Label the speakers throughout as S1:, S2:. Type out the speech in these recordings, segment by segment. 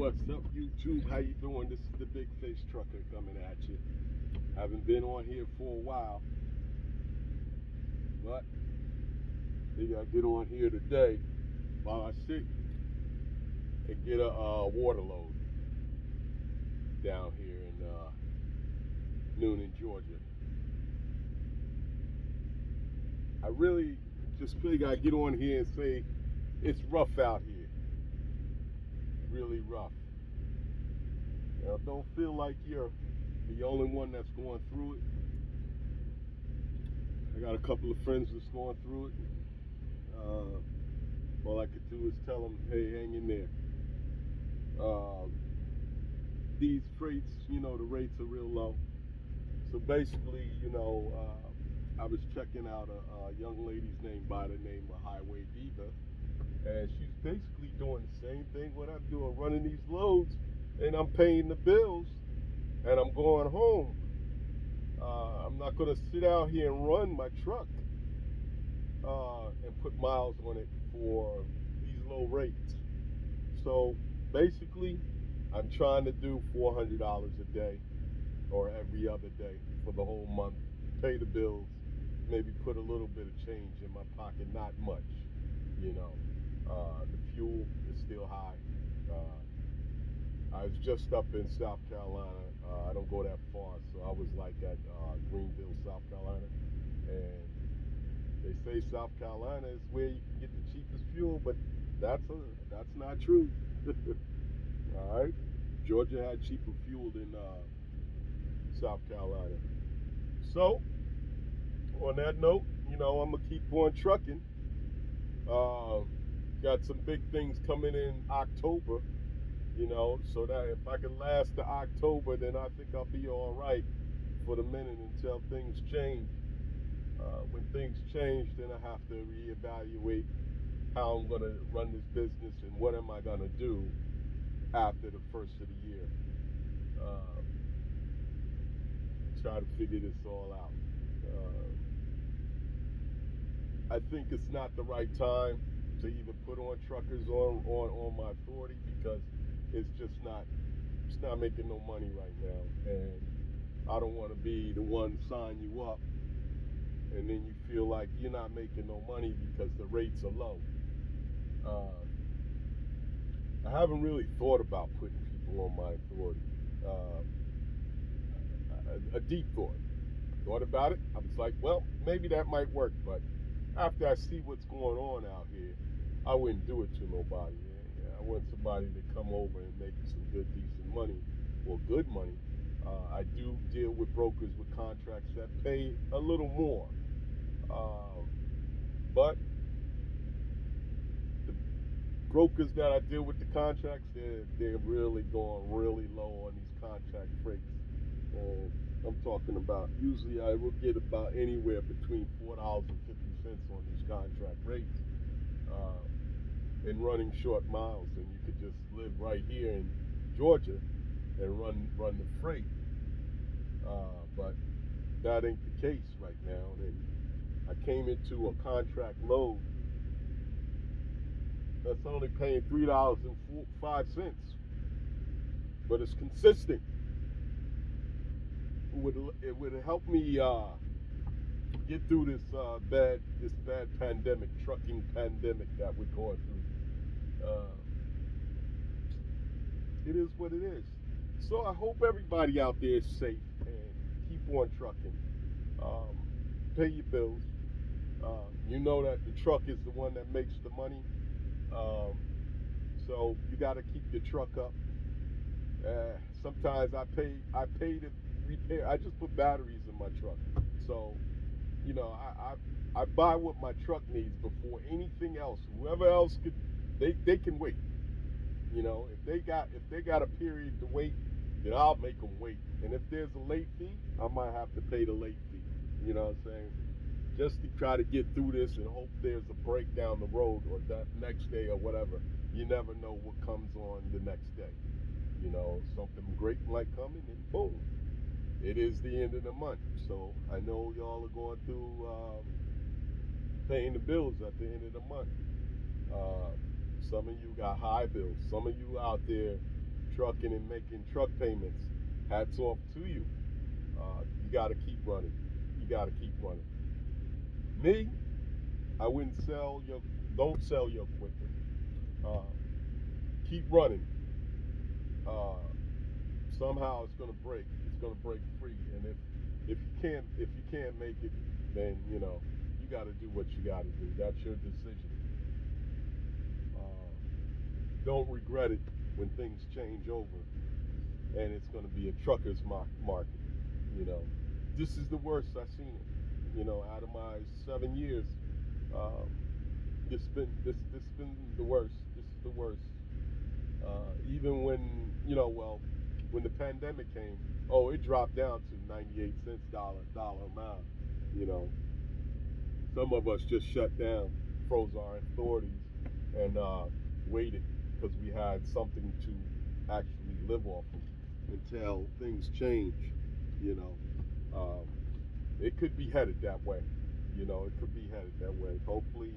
S1: What's up, YouTube? How you doing? This is the Big Face Trucker coming at you. Haven't been on here for a while, but maybe I'll get on here today while I sit and get a water load down here in Noonan, Georgia. I really just figure I get on here and say it's rough out here. Really rough. Now, don't feel like you're the only one that's going through it. I got a couple of friends that's going through it. All I could do is tell them, hey, hang in there. These freights, the rates are real low. So basically, I was checking out a young lady's name by the name of Highway Diva. And she's basically doing the same thing what I'm doing, running these loads, and I'm paying the bills, and I'm going home. I'm not going to sit out here and run my truck and put miles on it for these low rates. So basically, I'm trying to do $400 a day or every other day for the whole month, pay the bills, maybe put a little bit of change in my pocket, not much, The fuel is still high. I was just up in South Carolina. I don't go that far, so I was like at Greenville, South Carolina. And they say South Carolina is where you can get the cheapest fuel, but that's not true. All right, Georgia had cheaper fuel than South Carolina. So on that note, I'm gonna keep on trucking. Got some big things coming in October, so that if I can last to October, then I think I'll be all right for the minute until things change. When things change, then I have to reevaluate how I'm going to run this business and what am I going to do after the first of the year. Try to figure this all out. I think it's not the right time to even put on truckers on my authority, because it's not making no money right now, and I don't want to be the one to sign you up and then you feel like you're not making no money because the rates are low. I haven't really thought about putting people on my authority. A deep thought. Thought about it. I was like, well, maybe that might work, but after I see what's going on out here, I wouldn't do it to nobody. I want somebody to come over and make some good, decent money, or good money. I do deal with brokers with contracts that pay a little more. But the brokers that I deal with, the contracts, they're really going really low on these contract freights. I'm talking about, usually I will get about anywhere between $4.50 on these contract rates. And running short miles, and you could just live right here in Georgia and run the freight. But that ain't the case right now. And I came into a contract load that's only paying $3.05, but it's consistent. It would help me get through this bad pandemic, trucking pandemic that we're going through. It is what it is. So I hope everybody out there is safe and keep on trucking. Pay your bills. You know that the truck is the one that makes the money. So you got to keep your truck up. Sometimes I pay to repair. I just put batteries in my truck. So, I buy what my truck needs before anything else. Whoever else could, they can wait. If they got a period to wait, then I'll make them wait. And if there's a late fee, I might have to pay the late fee. You know what I'm saying? Just to try to get through this and hope there's a break down the road or that next day or whatever. You never know what comes on the next day. Something great might come in and boom. It is the end of the month. So I know y'all are going through paying the bills at the end of the month. Some of you got high bills. Some of you out there trucking and making truck payments, hats off to you. You got to keep running. You got to keep running. Me, I wouldn't don't sell your equipment. Uh, keep running. Uh, Somehow it's gonna break. It's gonna break free. And if you can't make it, then you got to do what you got to do. That's your decision. Don't regret it when things change over, and it's gonna be a trucker's market. You know, this is the worst I've seen it. Out of my 7 years, um, this been the worst. This is the worst. Even when when the pandemic came, it dropped down to 98 cents dollar amount. You know, some of us just shut down, froze our authorities, and waited because we had something to actually live off of until things change. You know, it could be headed that way. It could be headed that way. Hopefully,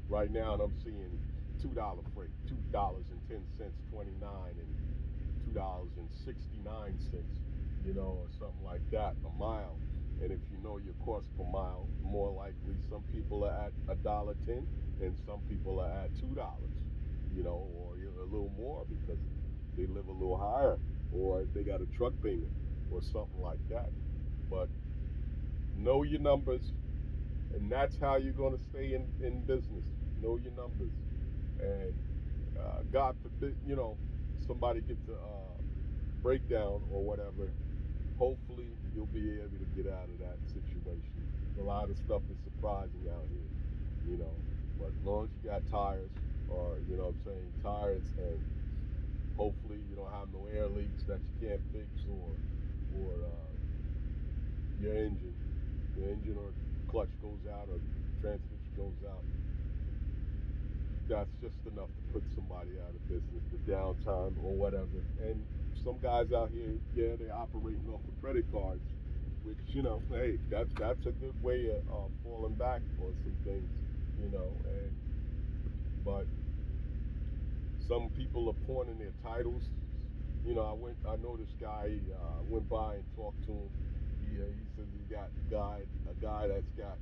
S1: right now I'm seeing $2 freight, $2.10, 29, and $2.69, or something like that a mile. And if you know your cost per mile, more likely some people are at $1.10 and some people are at $2, or a little more because they live a little higher or they got a truck payment or something like that. But know your numbers, and that's how you're going to stay in business. Know your numbers. And God forbid, somebody gets a breakdown or whatever. Hopefully, you'll be able to get out of that situation. A lot of stuff is surprising out here, but as long as you got tires, or tires, and hopefully you don't have no air leaks that you can't fix, or your engine or clutch goes out or transmission goes out. That's just enough to put somebody out of business, the downtime or whatever. And some guys out here, they're operating off of credit cards, which, hey, that's a good way of falling back on some things, but some people are pointing their titles. I know this guy, went by and talked to him. He said he got a guy that's got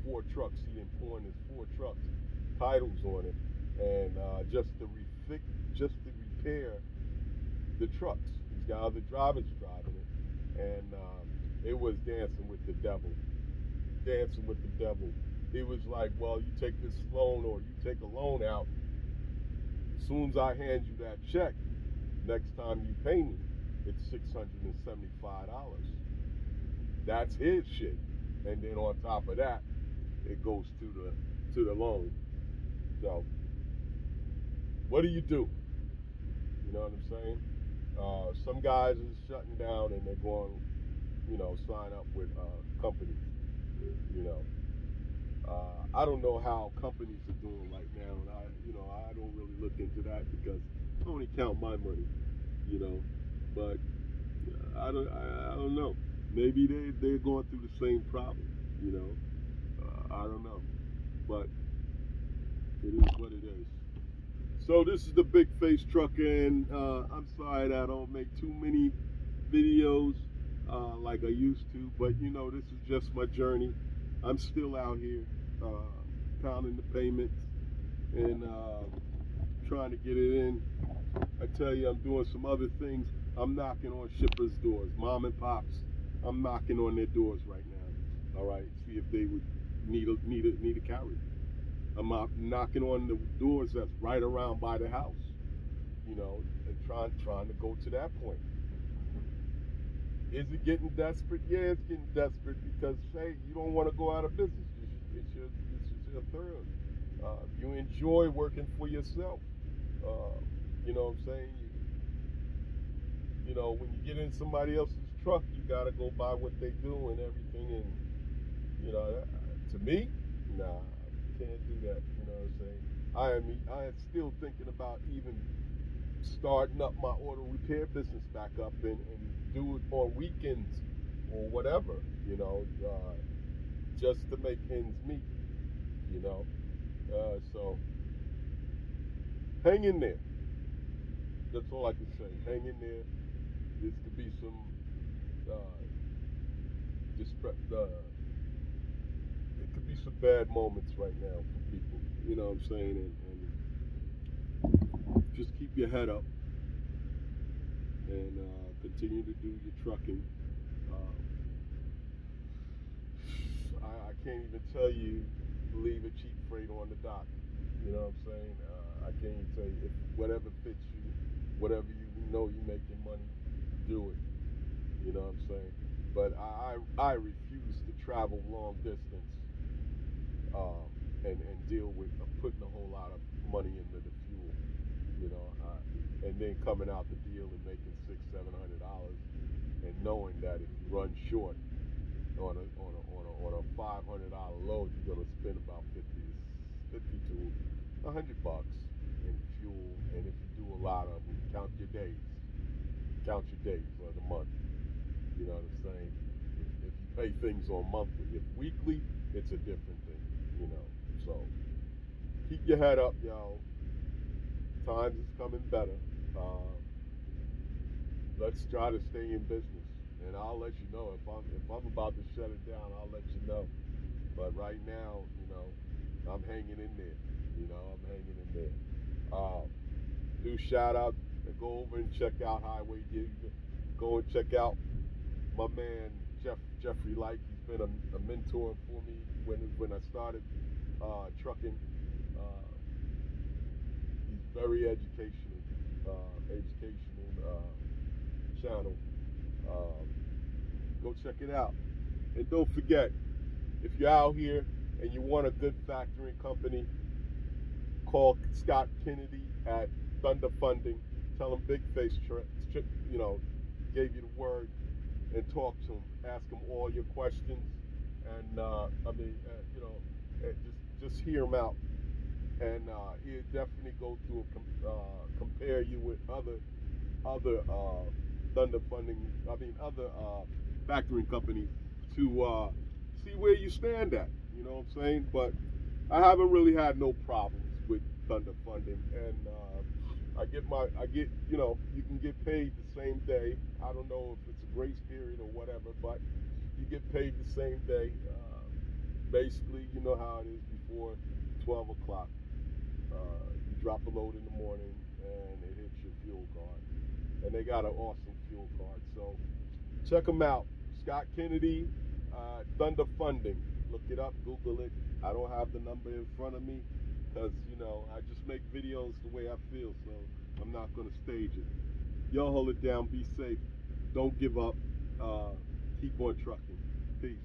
S1: 4 trucks. He didn't point his 4 trucks titles on it, and just to repair the trucks. He's got other drivers driving it, and it was dancing with the devil. It was like, well, you take this loan or you take a loan out. As soon as I hand you that check, next time you pay me, it's $675. That's his shit, and then on top of that, it goes to the loan. So, what do? You know what I'm saying? Some guys are shutting down and they're going, sign up with companies. I don't know how companies are doing right now, and I don't really look into that because I only count my money, But I don't know. Maybe they're going through the same problem, I don't know, but it is what it is. So this is the Big Face Trucker, and I'm sorry that I don't make too many videos like I used to, but this is just my journey. I'm still out here pounding the payments and trying to get it in. I tell you, I'm doing some other things. I'm knocking on shippers' doors, mom and pops. I'm knocking on their doors right now. All right, see if they would need a carrier. I'm knocking on the doors that's right around by the house, and trying to go to that point. Is it getting desperate? Yeah, it's getting desperate because, hey, you don't want to go out of business. It's your third. You enjoy working for yourself. You know what I'm saying? When you get in somebody else's truck, you got to go by what they do and everything. And, to me, nah, I can't do that. You know what I'm saying? I am still thinking about even starting up my auto repair business back up and do it on weekends or whatever, just to make ends meet, so hang in there. That's all I can say. Hang in there. This could be some uh, it could be some bad moments right now for people. You know what I'm saying? And just keep your head up and continue to do your trucking. Uh, I can't even tell you leave a cheap freight on the dock. You know what I'm saying? I can't even tell you if whatever fits you, whatever you know you're making money, do it. You know what I'm saying? But I refuse to travel long distance and deal with putting a whole lot of money into the fuel. You know, and then coming out the deal and making $600-700, and knowing that if you run short on a $500 load, you're gonna spend about 50 to $100 in fuel. And if you do a lot of them, count your days of the month. You know what I'm saying? If you pay things on monthly, if weekly, it's a different thing. You know, so keep your head up, y'all. Times is coming better. Uh, let's try to stay in business, and I'll let you know if I'm about to shut it down. I'll let you know. But right now, I'm hanging in there. I'm hanging in there. Do shout out. Go over and check out Highway Diva. Go and check out my man Jeffrey Light. He's been a mentor for me when I started trucking. Uh, he's very educational channel. Uh, go check it out. And don't forget, if you're out here and you want a good factoring company, call Scott Kennedy at Thunder Funding. Tell him Big Face, gave you the word, and talk to him. Ask him all your questions, and just hear him out. And he'll definitely go through compare you with other Thunder Funding. Other factoring companies to see where you stand at. You know what I'm saying? But I haven't really had no problems with Thunder Funding, and you can get paid the same day. I don't know if it's a grace period or whatever, but you get paid the same day. Basically, you know how it is before 12 o'clock. You drop a load in the morning, and it hits your fuel card. And they got an awesome fuel card. So check them out. Scott Kennedy, Thunder Funding. Look it up, Google it. I don't have the number in front of me because, I just make videos the way I feel, so I'm not going to stage it. Y'all hold it down. Be safe. Don't give up. Keep on trucking. Peace.